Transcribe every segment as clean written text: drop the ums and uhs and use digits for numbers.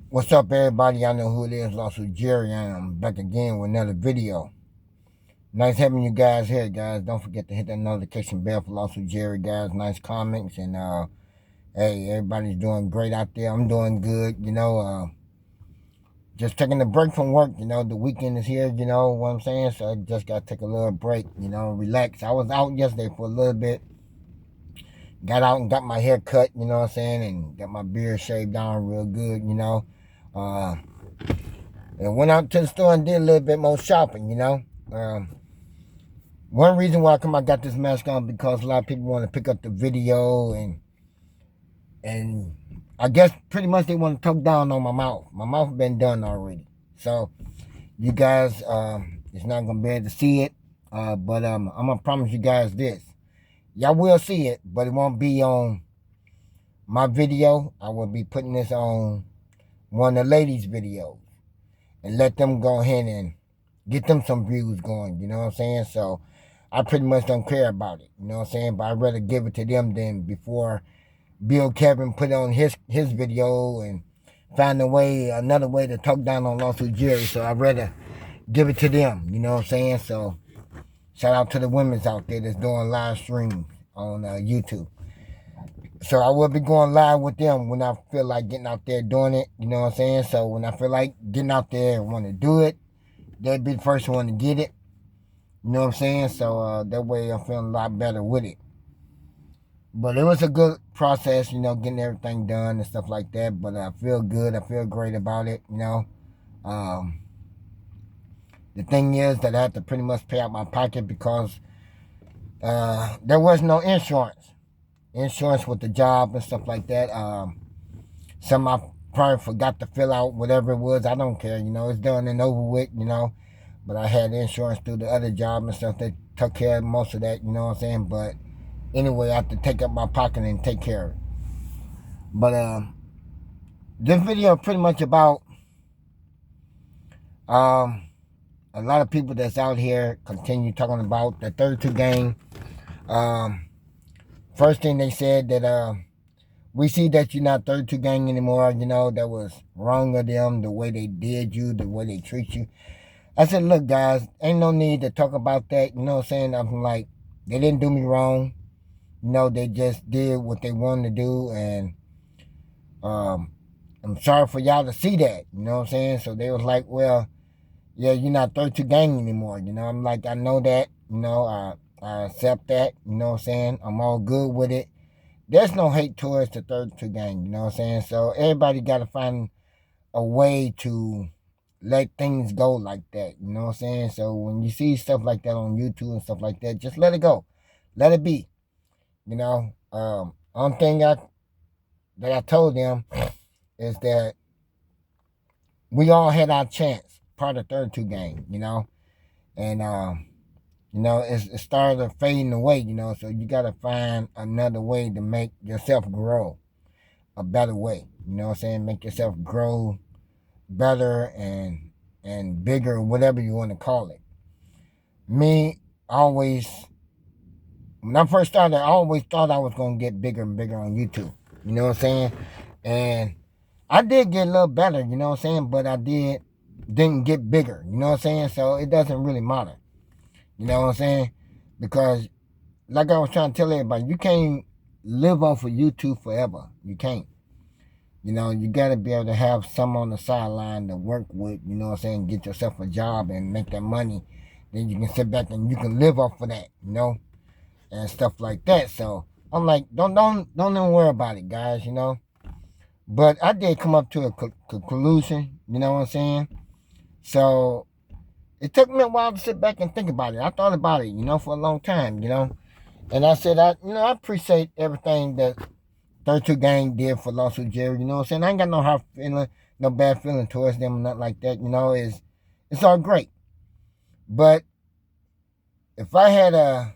What's up, everybody? I know who it is, Lawsuit Jerry. I'm back again with another video. Nice having you guys here, guys. Don't forget to hit that notification bell for Lawsuit Jerry, guys. Nice comments, and hey, everybody's doing great out there. I'm doing good, just taking a break from work. The weekend is here. You know what I'm saying? So I just got to take a little break. Relax. I was out yesterday for a little bit. Got out and got my hair cut. You know what I'm saying, and got my beard shaved down real good. Uh, and went out to the store and did a little bit more shopping. Um, One reason why I got this mask on because a lot of people want to pick up the video and I guess pretty much they want to talk down on my mouth. My mouth been done already. So you guys it's not gonna be able to see it. But I'm gonna promise you guys this. Y'all will see it, but it won't be on my video. I will be putting this on one of the ladies' videos and let them go ahead and get them some views going, you know what I'm saying? So I pretty much don't care about it, you know what I'm saying? But I'd rather give it to them than before Bill Kevin put on his video and find another way to talk down on Lawsuit Jerry. So I'd rather give it to them, you know what I'm saying? So shout out to the women's out there that's doing live streams on YouTube. So I will be going live with them when I feel like getting out there doing it, you know what I'm saying? So when I feel like getting out there and want to do it, they'll be the first one to get it. You know what I'm saying? So that way I'm feeling a lot better with it. But it was a good process, getting everything done and stuff like that. But I feel good. I feel great about it. Um, the thing is that I had to pretty much pay out my pocket because there was no insurance. Insurance with the job and stuff like that. Some I probably forgot to fill out, whatever it was. I don't care. It's done and over with. But I had insurance through the other job and stuff that took care of most of that, you know what I'm saying? But anyway, I have to take up my pocket and take care of it. But this video is pretty much about a lot of people that's out here continue talking about the 32 gang. First thing they said that we see that you're not 32 gang anymore. That was wrong of them, the way they did you, the way they treat you. I said, look, guys, ain't no need to talk about that. You know what I'm saying? I'm like, they didn't do me wrong. They just did what they wanted to do. And I'm sorry for y'all to see that. You know what I'm saying? So they was like, well, yeah, you're not 32 gang anymore. I'm like, I know that. I accept that. You know what I'm saying? I'm all good with it. There's no hate towards the 32 gang. You know what I'm saying? So everybody got to find a way to let things go like that. You know what I'm saying? So when you see stuff like that on YouTube and stuff like that, just let it go. Let it be. Only thing that I told them is that we all had our chance, part of 32 gang, and it started fading away, so you gotta find another way to make yourself grow a better way. You know what I'm saying? Make yourself grow better and bigger, whatever you want to call it. Me, always, when I first started, I always thought I was going to get bigger and bigger on YouTube. You know what I'm saying? And I did get a little better, you know what I'm saying? But I didn't get bigger, you know what I'm saying? So it doesn't really matter. You know what I'm saying? Because, like I was trying to tell everybody, you can't live off of YouTube forever. You can't. You got to be able to have some on the sideline to work with, you know what I'm saying? Get yourself a job and make that money. Then you can sit back and you can live off of that, and stuff like that. So I'm like, don't even worry about it, guys, But I did come up to a conclusion, you know what I'm saying? So it took me a while to sit back and think about it. I thought about it, for a long time, And I said, I appreciate everything that 32 Gang did for Lawsuit Jerry, you know what I'm saying? I ain't got no hard feeling, no bad feeling towards them, nothing like that, it's all great. But if I had a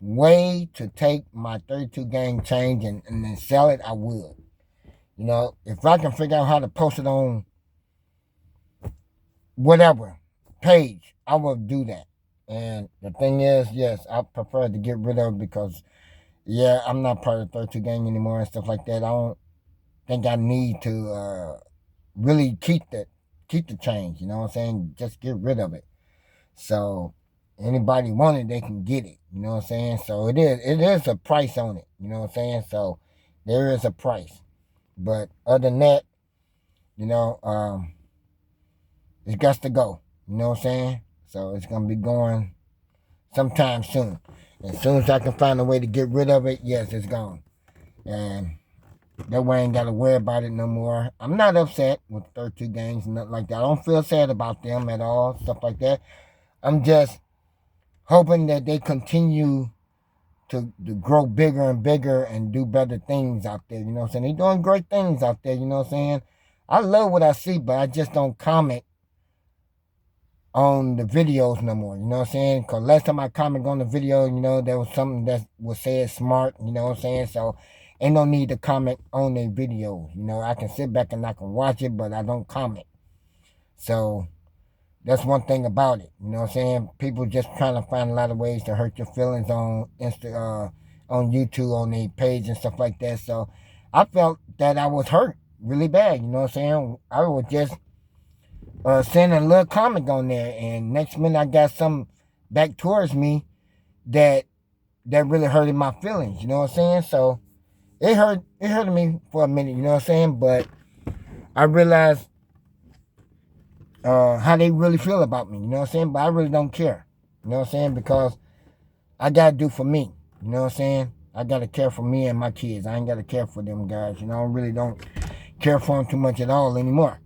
way to take my 32 Gang change and then sell it, I would. If I can figure out how to post it on whatever page, I will do that. And the thing is, yes, I prefer to get rid of it because, I'm not part of the 32 Gang anymore and stuff like that. I don't think I need to really keep the change, you know what I'm saying? Just get rid of it. So anybody want it, they can get it. You know what I'm saying? So it is a price on it. You know what I'm saying? So there is a price. But other than that, you know, it's got to go. You know what I'm saying? So it's gonna be going sometime soon. As soon as I can find a way to get rid of it, yes, it's gone. And that way I ain't gotta worry about it no more. I'm not upset with 32 games and nothing like that. I don't feel sad about them at all, stuff like that. I'm just hoping that they continue to grow bigger and bigger and do better things out there. You know what I'm saying? They're doing great things out there. You know what I'm saying? I love what I see, but I just don't comment on the videos no more. You know what I'm saying? Because last time I commented on the video, you know, there was something that was said smart. You know what I'm saying? So ain't no need to comment on their videos. You know, I can sit back and I can watch it, but I don't comment. So that's one thing about it. You know what I'm saying? People just trying to find a lot of ways to hurt your feelings on on YouTube, on their page and stuff like that. So I felt that I was hurt really bad. You know what I'm saying? I was just sending a little comment on there, and next minute I got some back towards me that really hurted my feelings. You know what I'm saying? So it hurt me for a minute. You know what I'm saying? But I realized how they really feel about me, you know what I'm saying? But I really don't care, you know what I'm saying? Because I got to do for me, you know what I'm saying? I got to care for me and my kids. I ain't got to care for them guys, you know? I really don't care for them too much at all anymore.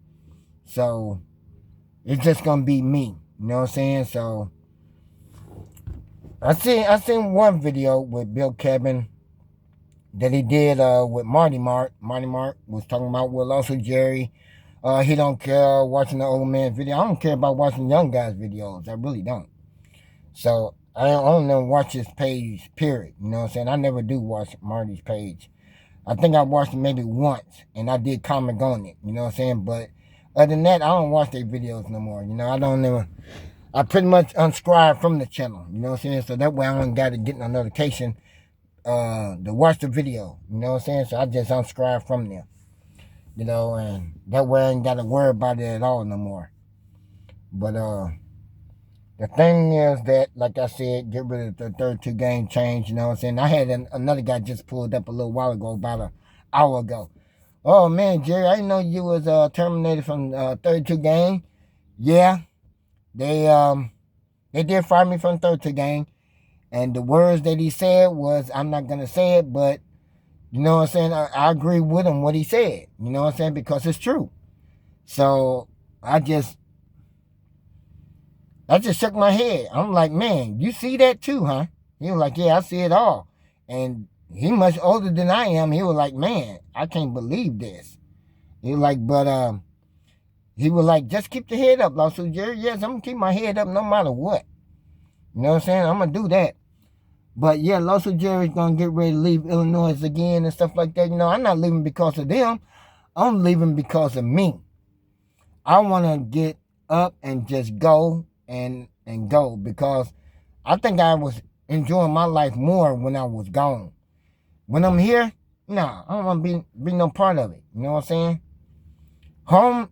So it's just going to be me, you know what I'm saying? So I seen one video with Bill Kevin that he did with Marty Mark. Marty Mark was talking about Will also Jerry. He don't care watching the old man video. I don't care about watching young guys' videos. I really don't. So I don't even watch his page, period. You know what I'm saying? I never do watch Marty's page. I think I watched it maybe once, and I did comment on it. You know what I'm saying? But other than that, I don't watch their videos no more. You know, I pretty much unsubscribed from the channel. You know what I'm saying? So that way I don't got to get no notification to watch the video. You know what I'm saying? So I just unsubscribe from them. You know, and that way I ain't got to worry about it at all no more. But the thing is that, like I said, get rid of the 32 game change. You know what I'm saying? I had another guy just pulled up a little while ago, about an hour ago. Oh man, Jerry, I didn't know you was terminated from 32 game. Yeah, they did fire me from 32 game, and the words that he said was, I'm not gonna say it, but you know what I'm saying? I agree with him what he said. You know what I'm saying? Because it's true. So I just shook my head. I'm like, man, you see that too, huh? He was like, yeah, I see it all. And he much older than I am. He was like, man, I can't believe this. He was like, but he was like, just keep the head up, Lawsuit Jerry. Yes, I'm gonna keep my head up no matter what. You know what I'm saying? I'm gonna do that. But yeah, Lawsuit Jerry's gonna get ready to leave Illinois again and stuff like that. You know, I'm not leaving because of them. I'm leaving because of me. I want to get up and just go and go, because I think I was enjoying my life more when I was gone. When I'm here, nah, I don't want to be no part of it. You know what I'm saying? Home,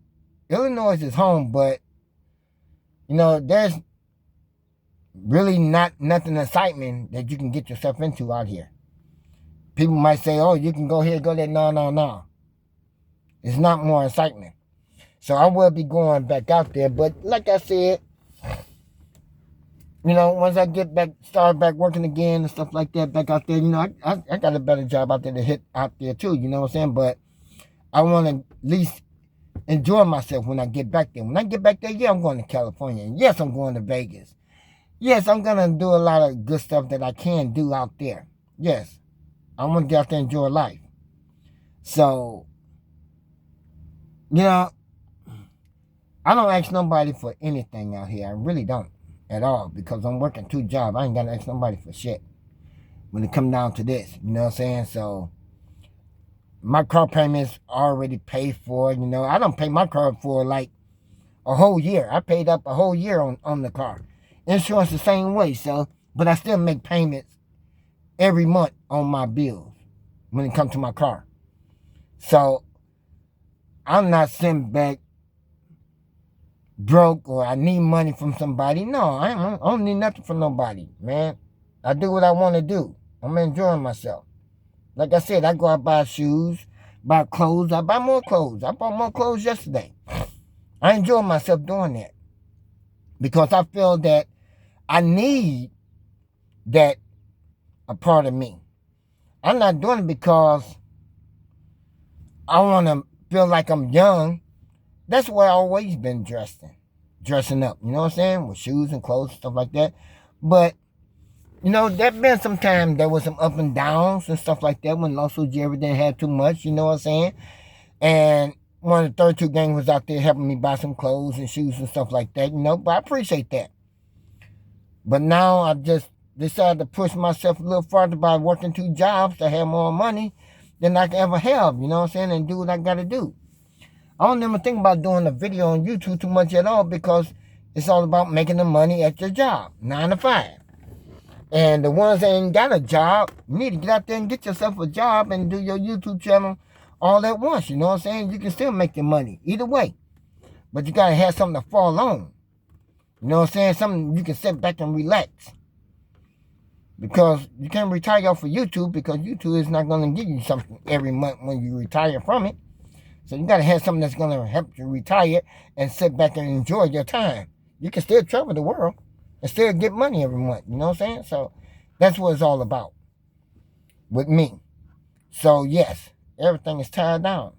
Illinois is home, but you know, there's really nothing excitement that you can get yourself into out here. People might say, oh, you can go here, go there. No. It's not more excitement. So I will be going back out there. But like I said, you know, once I get back, start back working again and stuff like that, back out there, you know, I got a better job out there to hit out there too, you know what I'm saying? But I want to at least enjoy myself when I get back there. When I get back there, yeah, I'm going to California. And yes, I'm going to Vegas. Yes, I'm going to do a lot of good stuff that I can do out there. Yes, I want to get out there and enjoy life. So, you know, I don't ask nobody for anything out here. I really don't at all, because I'm working 2 jobs. I ain't got to ask nobody for shit when it come down to this. You know what I'm saying? So, my car payment's already paid for. You know, I don't pay my car for like a whole year. I paid up a whole year on the car. Insurance the same way, so, but I still make payments every month on my bills when it comes to my car. So I'm not sent back broke or I need money from somebody. No, I don't need nothing from nobody, man. I do what I want to do. I'm enjoying myself. Like I said, I go out buy shoes, buy clothes. I buy more clothes. I bought more clothes yesterday. I enjoy myself doing that because I feel that I need that a part of me. I'm not doing it because I want to feel like I'm young. That's where I've always been dressing up. You know what I'm saying? With shoes and clothes, stuff like that. But, you know, there been some time there was some up and downs and stuff like that when Los Jerry didn't have too much, you know what I'm saying? And one of the 32 gang was out there helping me buy some clothes and shoes and stuff like that, you know, but I appreciate that. But now I just decided to push myself a little farther by working 2 jobs to have more money than I can ever have, you know what I'm saying, and do what I got to do. I don't ever think about doing a video on YouTube too much at all because it's all about making the money at your job, 9 to 5. And the ones that ain't got a job, you need to get out there and get yourself a job and do your YouTube channel all at once, you know what I'm saying? You can still make your money, either way. But you got to have something to fall on. You know what I'm saying? Something you can sit back and relax. Because you can't retire off of YouTube because YouTube is not going to give you something every month when you retire from it. So you got to have something that's going to help you retire and sit back and enjoy your time. You can still travel the world and still get money every month. You know what I'm saying? So that's what it's all about with me. So yes, everything is tied down.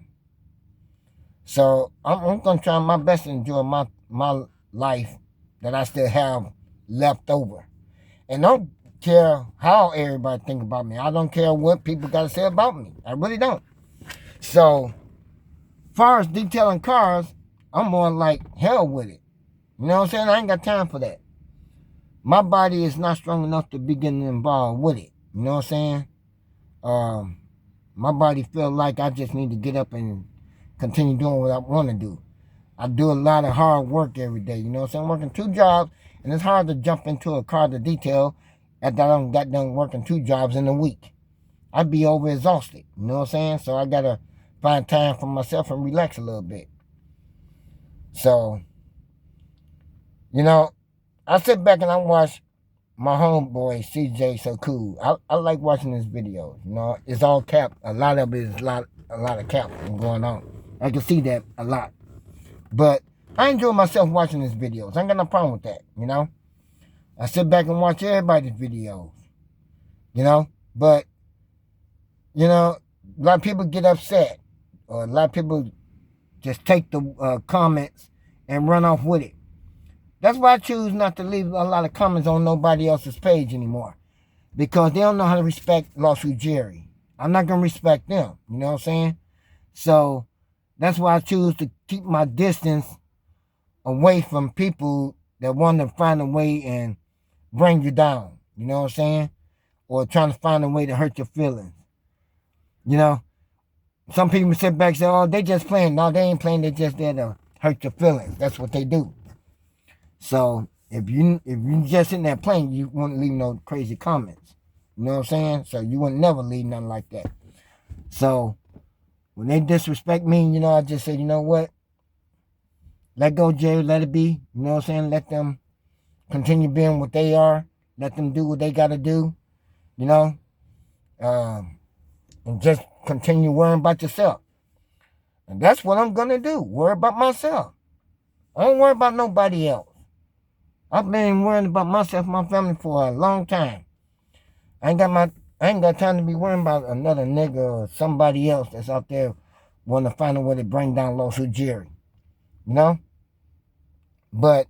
So I'm going to try my best to enjoy my life that I still have left over. And don't care how everybody think about me. I don't care what people got to say about me. I really don't. So far as detailing cars, I'm more like hell with it. You know what I'm saying? I ain't got time for that. My body is not strong enough to be getting involved with it. You know what I'm saying? My body feels like I just need to get up and continue doing what I want to do. I do a lot of hard work every day. You know what I'm saying? I'm working 2 jobs, and it's hard to jump into a car to detail after I got done working 2 jobs in a week. I'd be over exhausted. You know what I'm saying? So I got to find time for myself and relax a little bit. So, you know, I sit back and I watch my homeboy CJ So Cool. I like watching his videos. You know, it's all cap. A lot of it is a lot of cap going on. I can see that a lot. But I enjoy myself watching his videos. I ain't got no problem with that, you know. I sit back and watch everybody's videos, you know. But, you know, a lot of people get upset. Or a lot of people just take the comments and run off with it. That's why I choose not to leave a lot of comments on nobody else's page anymore. Because they don't know how to respect Lawsuit Jerry. I'm not going to respect them. You know what I'm saying? So that's why I choose to keep my distance away from people that want to find a way and bring you down. You know what I'm saying? Or trying to find a way to hurt your feelings. You know? Some people sit back and say, oh, they just playing. No, they ain't playing. They just there to hurt your feelings. That's what they do. So if you just sitting there playing, you wouldn't leave no crazy comments. You know what I'm saying? So you would never leave nothing like that. So when they disrespect me, you know, I just say, you know what? Let go, Jerry. Let it be. You know what I'm saying? Let them continue being what they are. Let them do what they got to do. You know? And just continue worrying about yourself. And that's what I'm going to do. Worry about myself. I don't worry about nobody else. I've been worrying about myself and my family for a long time. I ain't got time to be worrying about another nigga or somebody else that's out there wanting to find a way to bring down Lawsuit Jerry. You know? But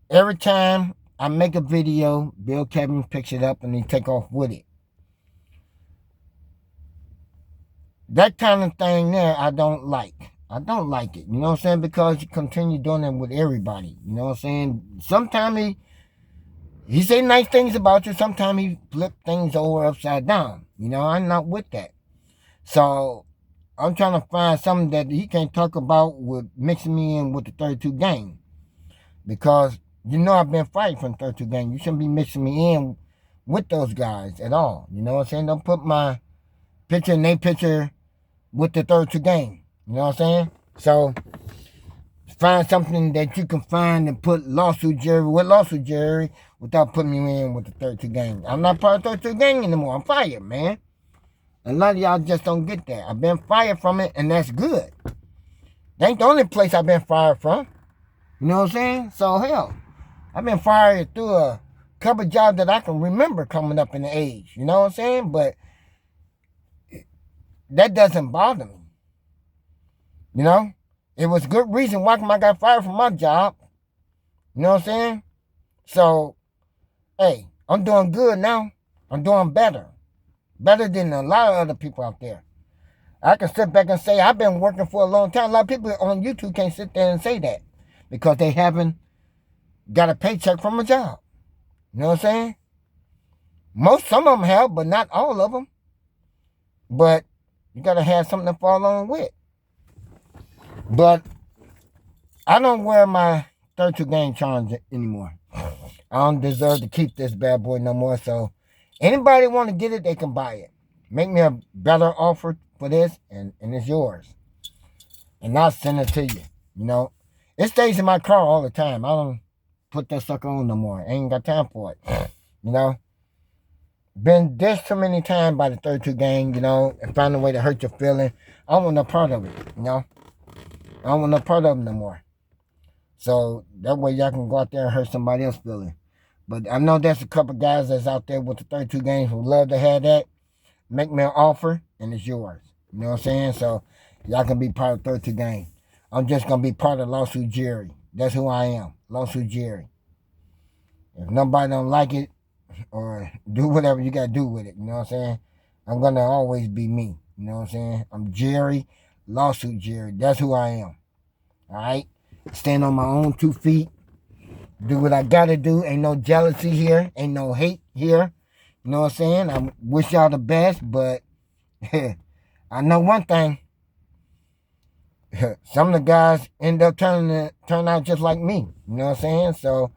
every time I make a video, Bill Kevin picks it up and he take off with it. That kind of thing there, I don't like. I don't like it. You know what I'm saying? Because you continue doing it with everybody. You know what I'm saying? Sometimes he say nice things about you. Sometimes he flip things over upside down. You know, I'm not with that. So I'm trying to find something that he can't talk about with mixing me in with the 32 gang. Because you know I've been fighting from 32 gang. You shouldn't be mixing me in with those guys at all. You know what I'm saying? Don't put my picture and their picture with the 32 gang. You know what I'm saying? So find something that you can find and put Lawsuit Jerry with Lawsuit Jerry without putting me in with the 32 gang. I'm not part of the 32 gang anymore. I'm fired, man. A lot of y'all just don't get that. I've been fired from it, and that's good. That ain't the only place I've been fired from. You know what I'm saying? So, hell, I've been fired through a couple jobs that I can remember coming up in the age. You know what I'm saying? But that doesn't bother me. You know? It was good reason why I got fired from my job. You know what I'm saying? So, hey, I'm doing good now. I'm doing better. Better than a lot of other people out there. I can sit back and say I've been working for a long time. A lot of people on YouTube can't sit there and say that because they haven't got a paycheck from a job. You know what I'm saying? Some of them have, but not all of them. But you got to have something to fall on with. But I don't wear my 32 gang charms anymore. I don't deserve to keep this bad boy no more. So anybody want to get it, they can buy it. Make me a better offer for this, and it's yours. And I'll send it to you. You know, it stays in my car all the time. I don't put that sucker on no more. I ain't got time for it. You know, been dissed too many times by the 32 gang, you know, and find a way to hurt your feeling. I don't want no part of it, you know. I don't want no part of it no more. So that way y'all can go out there and hurt somebody else's feeling. But I know there's a couple guys that's out there with the 32 gangs who love to have that. Make me an offer, and it's yours. You know what I'm saying? So y'all can be part of 32 gang. I'm just going to be part of Lawsuit Jerry. That's who I am, Lawsuit Jerry. If nobody don't like it, or do whatever you got to do with it, you know what I'm saying? I'm going to always be me. You know what I'm saying? I'm Jerry, Lawsuit Jerry. That's who I am. All right? Stand on my own 2 feet. Do what I got to do. Ain't no jealousy here. Ain't no hate here. You know what I'm saying? I wish y'all the best, but I know one thing. Some of the guys end up turn out just like me. You know what I'm saying? So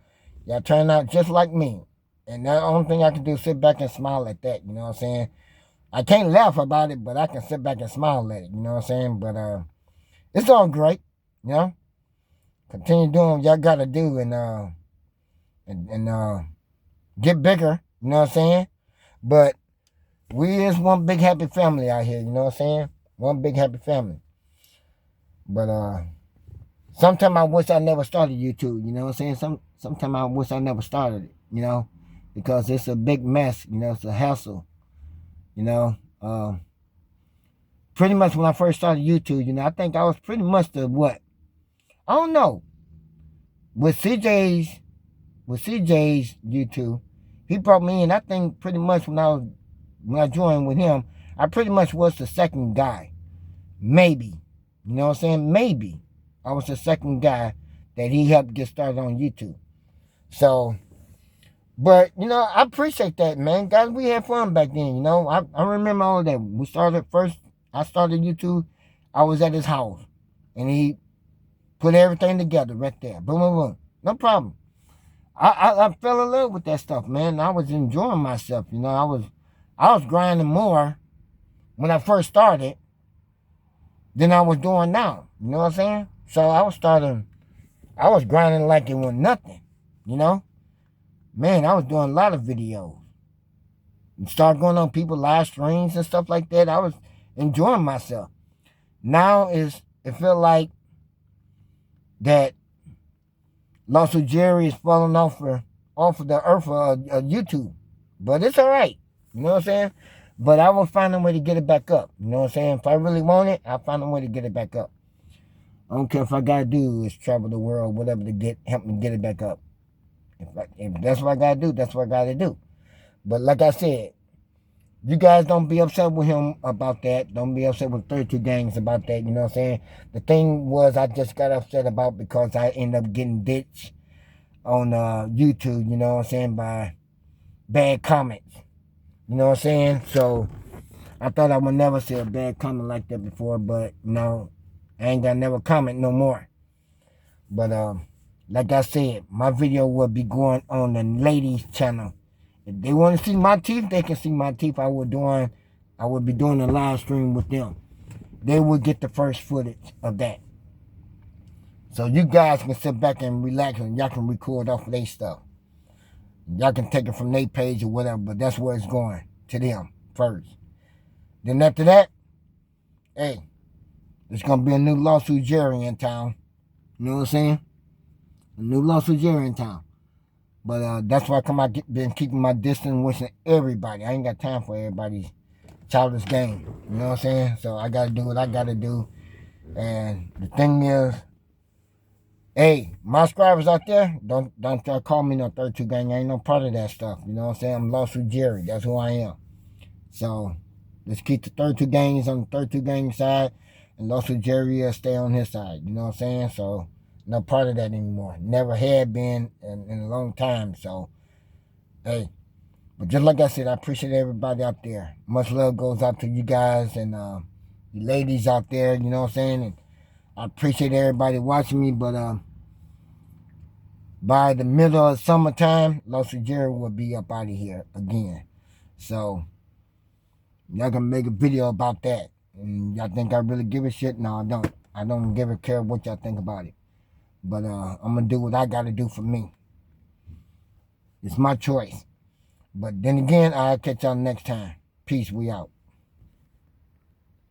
y'all turn out just like me. And the only thing I can do is sit back and smile at that. You know what I'm saying? I can't laugh about it, but I can sit back and smile at it. You know what I'm saying? But it's all great. You know? Continue doing what y'all got to do and get bigger. You know what I'm saying? But we is one big happy family out here. You know what I'm saying? One big happy family. But sometimes I wish I never started YouTube. You know what I'm saying? Sometimes I wish I never started it. You know? Because it's a big mess. You know? It's a hassle. You know? Pretty much when I first started YouTube, you know, I think I was pretty much the what? I don't know. With CJ's YouTube, he brought me in. I think pretty much when I joined with him, I pretty much was the second guy. Maybe. You know what I'm saying? Maybe. I was the second guy that he helped get started on YouTube. So, but, you know, I appreciate that, man. Guys, we had fun back then, you know. I remember all of that. I started YouTube. I was at his house. And he put everything together right there. Boom, boom, boom. No problem. I fell in love with that stuff, man. I was enjoying myself, you know. I was grinding more when I first started than I was doing now. You know what I'm saying? So I was grinding like it was nothing, you know. Man, I was doing a lot of videos. And started going on people's live streams and stuff like that. I was enjoying myself. Now it feel like that Lawsuit Jerry is falling off of the earth of YouTube. But it's all right. You know what I'm saying? But I will find a way to get it back up. You know what I'm saying? If I really want it, I'll find a way to get it back up. I don't care if I got to do is travel the world, whatever, to help me get it back up. If that's what I got to do, that's what I got to do. But like I said, you guys don't be upset with him about that. Don't be upset with 32 gangs about that. You know what I'm saying? The thing was I just got upset about because I ended up getting ditched on YouTube, you know what I'm saying, by bad comments. You know what I'm saying? So I thought I would never see a bad comment like that before, but no, I ain't gonna never comment no more. But like I said, my video will be going on the ladies' channel. If they want to see my teeth, they can see my teeth. I would be doing a live stream with them. they will get the first footage of that. So you guys can sit back and relax and y'all can record off of their stuff. Y'all can take it from their page or whatever, but that's where it's going, to them first. Then after that, hey, there's going to be a new lawsuit Jerry in town. You know what I'm saying? A new lawsuit Jerry in town. But that's why been keeping my distance, wishing everybody. I ain't got time for everybody's childish game. You know what I'm saying? So I got to do what I got to do. And the thing is, hey, my subscribers out there, don't try to call me no 32 gang. I ain't no part of that stuff. You know what I'm saying? I'm Lawsuit Jerry. That's who I am. So let's keep the 32 gangs on the 32 gang side, and Lawsuit Jerry will stay on his side. You know what I'm saying? So no part of that anymore. Never had been in a long time. So, hey. But just like I said, I appreciate everybody out there. Much love goes out to you guys and the ladies out there, you know what I'm saying? And I appreciate everybody watching me, but by the middle of summertime, Lawsuit Jerry will be up out of here again. So, y'all gonna make a video about that. And y'all think I really give a shit? No, I don't. I don't give a care what y'all think about it. But I'm going to do what I got to do for me. It's my choice. But then again, I'll catch y'all next time. Peace, we out.